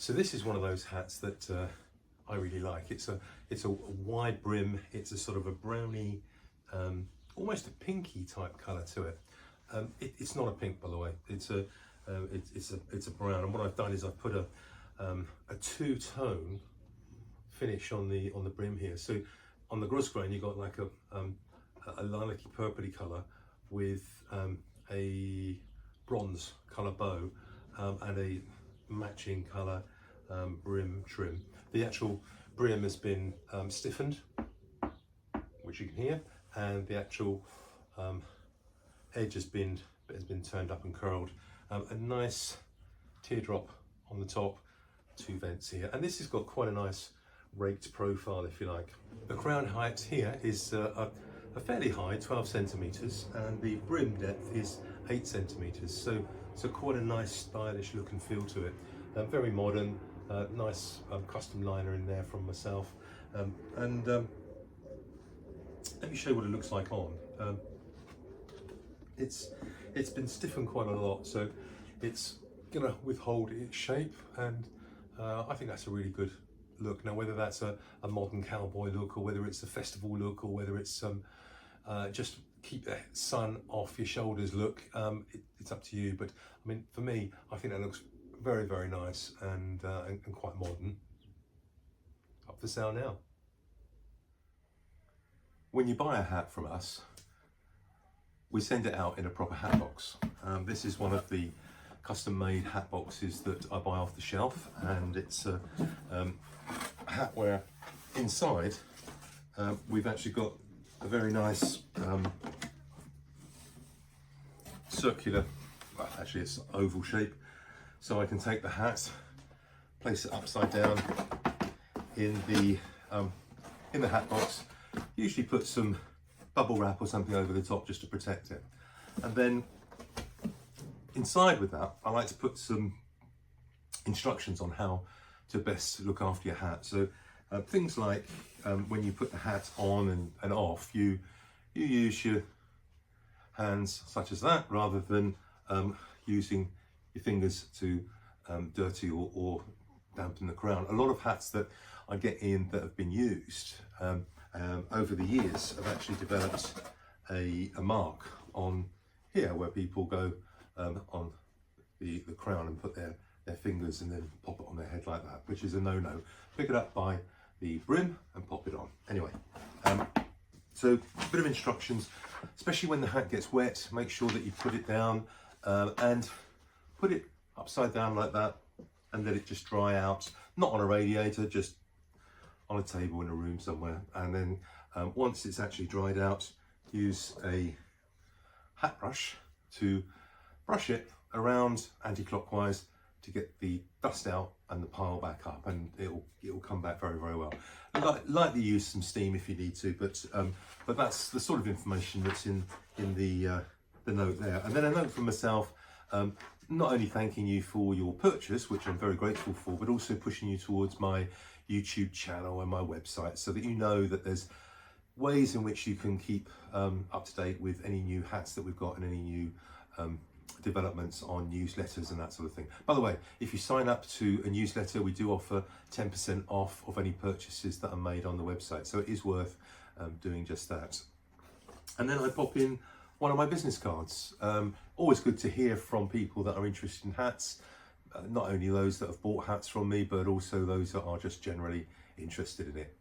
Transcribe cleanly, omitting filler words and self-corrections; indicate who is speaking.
Speaker 1: So this is one of those hats that I really like. It's a wide brim. It's a sort of a browny, almost a pinky type colour to it. It's not a pink, by the way. It's a brown. And what I've done is I've put a two-tone finish on the brim here. So on the grosgrain you got like a lilac-y purpley colour with a bronze colour bow and a matching colour brim trim. The actual brim has been stiffened, which you can hear, and the actual edge has been turned up and curled. A nice teardrop on the top, two vents here, and this has got quite a nice raked profile, if you like. The crown height here is a fairly high, 12 centimetres, and the brim depth is 8 centimetres. So quite a nice stylish look and feel to it. Very modern, nice custom liner in there from myself. And let me show you what it looks like on. It's been stiffened quite a lot, so it's gonna withhold its shape, and I think that's a really good look. Now, whether that's a modern cowboy look, or whether it's a festival look, or whether it's just keep the sun off your shoulders look, it's up to you. But I mean, for me, I think that looks very, very nice and quite modern. Up for sale now. When you buy a hat from us, we send it out in a proper hat box. This is one of the custom-made hat boxes that I buy off the shelf, and it's a hat where inside we've actually got a very nice circular, well, actually it's oval shape, so I can take the hat, place it upside down in the hat box, usually put some bubble wrap or something over the top just to protect it, and then inside with that I like to put some instructions on how to best look after your hat. So things like when you put the hat on and off, you use your hands such as that, rather than using your fingers to dirty or dampen the crown. A lot of hats that I get in that have been used over the years have actually developed a mark on here where people go on the crown and put their fingers and then pop it on their head like that, which is a no-no. Pick it up by the brim and pop it on. Anyway, so a bit of instructions, especially when the hat gets wet. Make sure that you put it down and put it upside down like that, and let it just dry out, not on a radiator, just on a table in a room somewhere. And then once it's actually dried out, use a hat brush to brush it around anti-clockwise to get the dust out and the pile back up, and it'll come back very, very well. Lightly use some steam if you need to, but that's the sort of information that's in the note there. And then a note from myself, not only thanking you for your purchase, which I'm very grateful for, but also pushing you towards my YouTube channel and my website, so that you know that there's ways in which you can keep up to date with any new hats that we've got and any new developments on newsletters and that sort of thing. By the way, if you sign up to a newsletter, we do offer 10% off of any purchases that are made on the website, so it is worth doing just that. And then I pop in one of my business cards. Always good to hear from people that are interested in hats, not only those that have bought hats from me, but also those that are just generally interested in it.